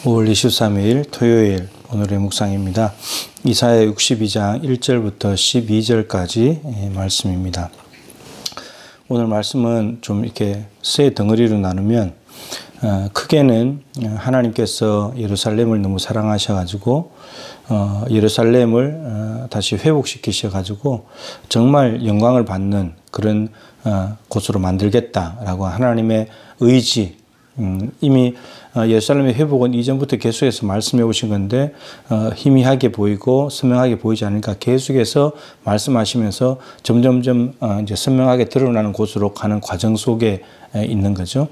5월 23일 토요일 오늘의 묵상입니다. 이사야 62장 1절부터 12절까지 말씀입니다. 오늘 말씀은 좀 이렇게 세 덩어리로 나누면 크게는 하나님께서 예루살렘을 너무 사랑하셔가지고 예루살렘을 다시 회복시키셔가지고 정말 영광을 받는 그런 곳으로 만들겠다라고 하나님의 의지, 이미 예루살렘의 회복은 이전부터 계속해서 말씀해 오신 건데 희미하게 보이고 선명하게 보이지 않으니까 계속해서 말씀하시면서 점점점 이제 선명하게 드러나는 곳으로 가는 과정 속에 있는 거죠.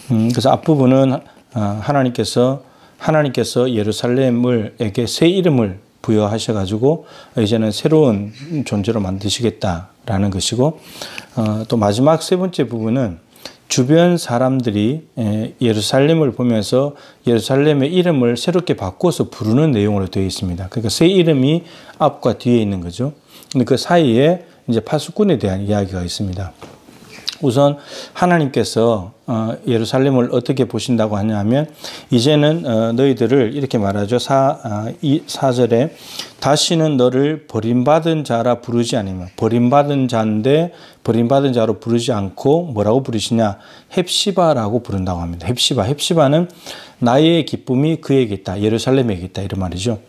그래서 앞부분은 하나님께서 예루살렘에게 새 이름을 부여하셔가지고 이제는 새로운 존재로 만드시겠다라는 것이고, 또 마지막 세 번째 부분은 주변 사람들이 예루살렘을 보면서 예루살렘의 이름을 새롭게 바꿔서 부르는 내용으로 되어 있습니다. 그러니까 새 이름이 앞과 뒤에 있는 거죠. 근데 그 사이에 이제 파수꾼에 대한 이야기가 있습니다. 우선 하나님께서 예루살렘을 어떻게 보신다고 하냐면, 이제는 너희들을 이렇게 말하죠. 4절에 다시는 너를 버림받은 자라 부르지 않으며, 버림받은 자인데 버림받은 자로 부르지 않고 뭐라고 부르시냐, 헵시바라고 부른다고 합니다. 헵시바는 나의 기쁨이 그에게 있다, 예루살렘에게 있다, 이런 말이죠.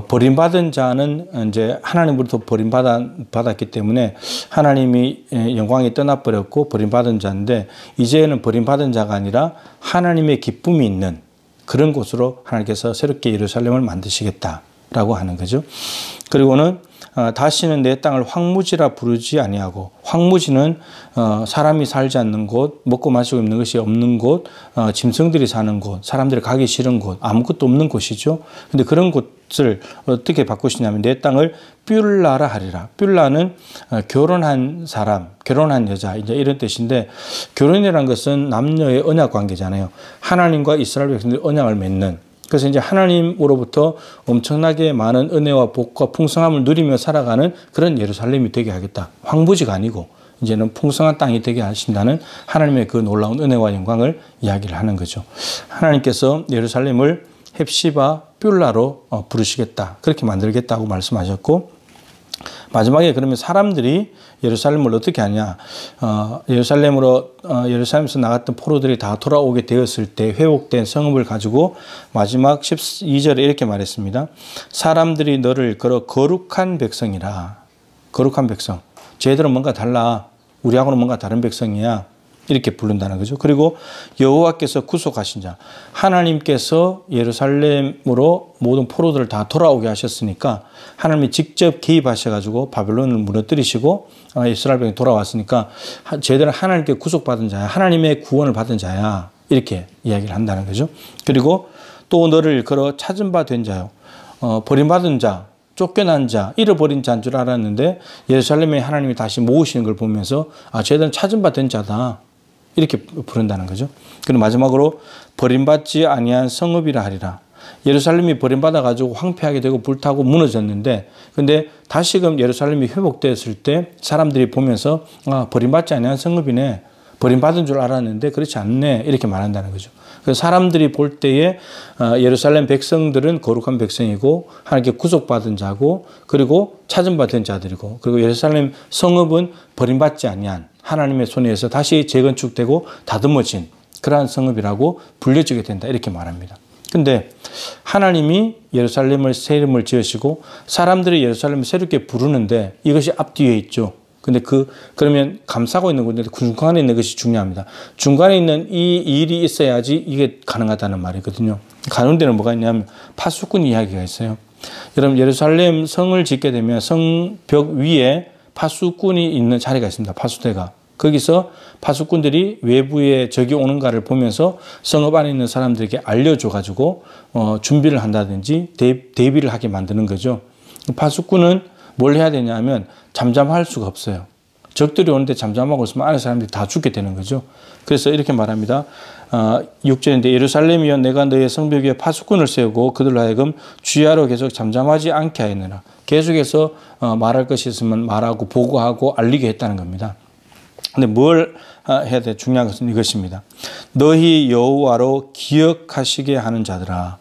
버림받은 자는 이제 하나님으로부터 버림받았기 때문에 하나님이 영광이 떠나버렸고 버림받은 자인데, 이제는 버림받은 자가 아니라 하나님의 기쁨이 있는 그런 곳으로 하나님께서 새롭게 예루살렘을 만드시겠다라고 하는 거죠. 그리고는 다시는 내 땅을 황무지라 부르지 아니하고, 황무지는 사람이 살지 않는 곳, 먹고 마시고 입는 것이 없는 곳, 짐승들이 사는 곳, 사람들이 가기 싫은 곳, 아무것도 없는 곳이죠. 근데 그런 곳을 어떻게 바꾸시냐면 내 땅을 뷸라라 하리라. 뷸라는 결혼한 사람, 결혼한 여자, 이제 이런 뜻인데, 결혼이라는 것은 남녀의 언약 관계잖아요. 하나님과 이스라엘 백성들이 언약을 맺는. 그래서 이제 하나님으로부터 엄청나게 많은 은혜와 복과 풍성함을 누리며 살아가는 그런 예루살렘이 되게 하겠다. 황무지가 아니고 이제는 풍성한 땅이 되게 하신다는 하나님의 그 놀라운 은혜와 영광을 이야기를 하는 거죠. 하나님께서 예루살렘을 헵시바 뷸라로 부르시겠다, 그렇게 만들겠다고 말씀하셨고, 마지막에 그러면 사람들이 예루살렘을 어떻게 하냐, 예루살렘에서 나갔던 포로들이 다 돌아오게 되었을 때 회복된 성읍을 가지고 마지막 12절에 이렇게 말했습니다. 사람들이 너를 걸어 거룩한 백성이라. 거룩한 백성, 쟤들은 뭔가 달라, 우리하고는 뭔가 다른 백성이야, 이렇게 부른다는 거죠. 그리고 여호와께서 구속하신 자, 하나님께서 예루살렘으로 모든 포로들을 다 돌아오게 하셨으니까 하나님이 직접 개입하셔가지고 바벨론을 무너뜨리시고 이스라엘 백성이 돌아왔으니까 쟤들은 하나님께 구속받은 자야, 하나님의 구원을 받은 자야, 이렇게 이야기를 한다는 거죠. 그리고 또 너를 걸어 찾은 바 된 자요, 버림받은 자, 쫓겨난 자, 잃어버린 자인 줄 알았는데 예루살렘에 하나님이 다시 모으시는 걸 보면서 쟤들은 찾은 바 된 자다, 이렇게 부른다는 거죠. 그리고 마지막으로 버림받지 아니한 성읍이라 하리라. 예루살렘이 버림받아가지고 황폐하게 되고 불타고 무너졌는데, 근데 다시금 예루살렘이 회복되었을 때 사람들이 보면서 버림받지 아니한 성읍이네, 버림받은 줄 알았는데 그렇지 않네, 이렇게 말한다는 거죠. 그래서 사람들이 볼 때에 예루살렘 백성들은 거룩한 백성이고 하나님께 구속받은 자고, 그리고 찾은 바 된 자들이고, 그리고 예루살렘 성읍은 버림받지 아니한 하나님의 손에 의해서 다시 재건축되고 다듬어진 그러한 성읍이라고 불려지게 된다, 이렇게 말합니다. 근데 하나님이 예루살렘을 새 이름을 지으시고 사람들이 예루살렘을 새롭게 부르는데 이것이 앞뒤에 있죠. 근데 그러면 감싸고 있는 건데 중간에 있는 것이 중요합니다. 중간에 있는 이 일이 있어야지 이게 가능하다는 말이거든요. 가는 데는 뭐가 있냐면 파수꾼 이야기가 있어요. 여러분, 예루살렘 성을 짓게 되면 성벽 위에 파수꾼이 있는 자리가 있습니다. 파수대가. 거기서 파수꾼들이 외부에 적이 오는가를 보면서 성읍 안에 있는 사람들에게 알려줘가지고 준비를 한다든지 대비를 하게 만드는 거죠. 파수꾼은 뭘 해야 되냐면 잠잠할 수가 없어요. 적들이 오는데 잠잠하고 있으면 안에 사람들이 다 죽게 되는 거죠. 그래서 이렇게 말합니다. 6절인데 예루살렘이여, 내가 너의 성벽 위에 파수꾼을 세우고 그들로 하여금 주야로 계속 잠잠하지 않게 하였느라. 계속해서 말할 것이 있으면 말하고 보고하고 알리게 했다는 겁니다. 근데 뭘 해야 돼? 중요한 것은 이것입니다. 너희 여호와로 기억하시게 하는 자들아.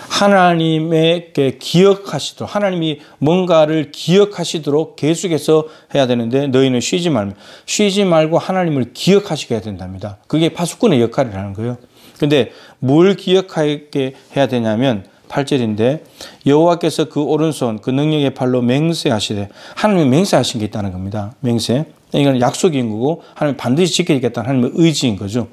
하나님에게 기억하시도록, 하나님이 뭔가를 기억하시도록 계속해서 해야 되는데 너희는 쉬지 말고 하나님을 기억하시게 해야 된답니다. 그게 파수꾼의 역할이라는 거예요. 근데 뭘 기억하게 해야 되냐면 8절인데 여호와께서 그 오른손 그 능력의 팔로 맹세하시되, 하나님이 맹세하신 게 있다는 겁니다. 맹세. 이건 약속인 거고 하나님 반드시 지키겠다는 하나님의 의지인 거죠.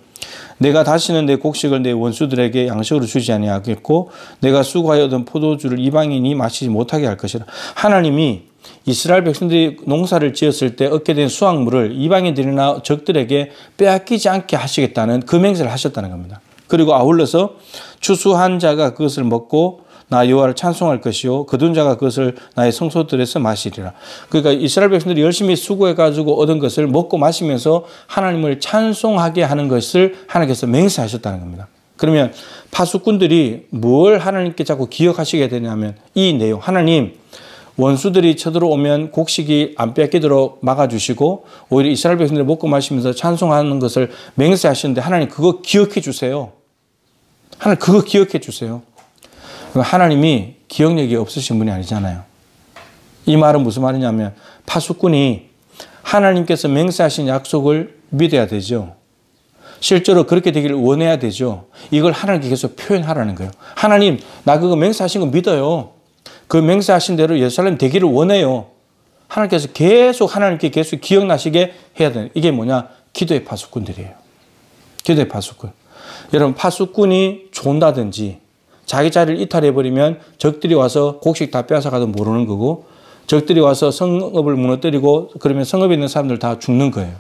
내가 다시는 내 곡식을 내 원수들에게 양식으로 주지 아니하겠고 내가 수고하여 얻은 포도주를 이방인이 마시지 못하게 할 것이라. 하나님이 이스라엘 백성들이 농사를 지었을 때 얻게 된 수확물을 이방인들이나 적들에게 빼앗기지 않게 하시겠다는 그 맹세를 하셨다는 겁니다. 그리고 아울러서 추수한 자가 그것을 먹고 나 여호와를 찬송할 것이요 거둔 자가 그것을 나의 성소들에서 마시리라. 그러니까 이스라엘 백성들이 열심히 수고해가지고 얻은 것을 먹고 마시면서 하나님을 찬송하게 하는 것을 하나님께서 맹세하셨다는 겁니다. 그러면 파수꾼들이 뭘 하나님께 자꾸 기억하시게 되냐면 이 내용, 하나님 원수들이 쳐들어오면 곡식이 안 뺏기도록 막아주시고 오히려 이스라엘 백성들이 먹고 마시면서 찬송하는 것을 맹세하시는데 하나님 그거 기억해 주세요. 하나님 그거 기억해 주세요. 하나님이 기억력이 없으신 분이 아니잖아요. 이 말은 무슨 말이냐면 파수꾼이 하나님께서 맹세하신 약속을 믿어야 되죠. 실제로 그렇게 되기를 원해야 되죠. 이걸 하나님께 계속 표현하라는 거예요. 하나님 나 그거 맹세하신 거 믿어요. 그 맹세하신 대로 예루살렘 되기를 원해요. 하나님께서 계속 하나님께 계속 기억나시게 해야 되는, 이게 뭐냐? 기도의 파수꾼들이에요. 기도의 파수꾼. 여러분 파수꾼이 존다든지 자기 자리를 이탈해버리면 적들이 와서 곡식 다 빼앗아가도 모르는 거고 적들이 와서 성읍을 무너뜨리고 그러면 성읍에 있는 사람들 다 죽는 거예요.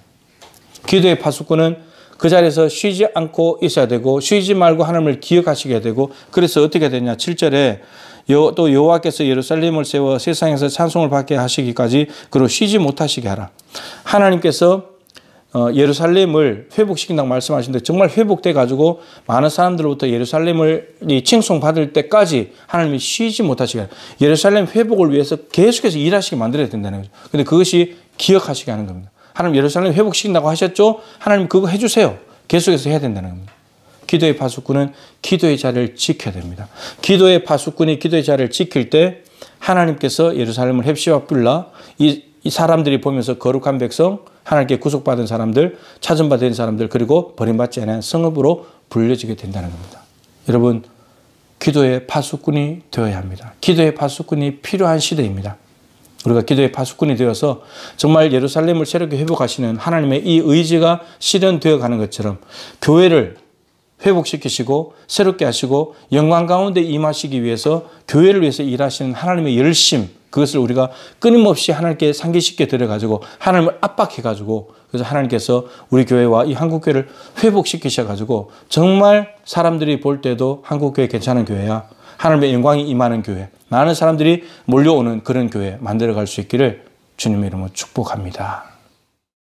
기도의 파수꾼은 그 자리에서 쉬지 않고 있어야 되고 쉬지 말고 하나님을 기억하시게 되고 그래서 어떻게 되냐 7절에 또 여호와께서 예루살렘을 세워 세상에서 찬송을 받게 하시기까지 그리고 쉬지 못하시게 하라. 하나님께서 예루살렘을 회복시킨다고 말씀하시는데 정말 회복돼 가지고 많은 사람들로부터 예루살렘을 칭송받을 때까지 하나님이 쉬지 못하시게 하라. 예루살렘 회복을 위해서 계속해서 일하시게 만들어야 된다는 거죠. 근데 그것이 기억하시게 하는 겁니다. 하나님 예루살렘 회복시킨다고 하셨죠? 하나님 그거 해주세요. 계속해서 해야 된다는 겁니다. 기도의 파수꾼은 기도의 자리를 지켜야 됩니다. 기도의 파수꾼이 기도의 자리를 지킬 때 하나님께서 예루살렘을 헵시와 뿔라 이 사람들이 보면서 거룩한 백성, 하나님께 구속받은 사람들, 찾음받은 사람들, 그리고 버림받지 않은 성읍으로 불려지게 된다는 겁니다. 여러분, 기도의 파수꾼이 되어야 합니다. 기도의 파수꾼이 필요한 시대입니다. 우리가 기도의 파수꾼이 되어서 정말 예루살렘을 새롭게 회복하시는 하나님의 이 의지가 실현되어 가는 것처럼 교회를 회복시키시고 새롭게 하시고 영광 가운데 임하시기 위해서 교회를 위해서 일하시는 하나님의 열심, 그것을 우리가 끊임없이 하나님께 상기시켜 드려가지고 하나님을 압박해가지고 그래서 하나님께서 우리 교회와 이 한국교회를 회복시키셔가지고 정말 사람들이 볼 때도 한국교회 괜찮은 교회야, 하나님의 영광이 임하는 교회, 많은 사람들이 몰려오는 그런 교회 만들어갈 수 있기를 주님의 이름으로 축복합니다.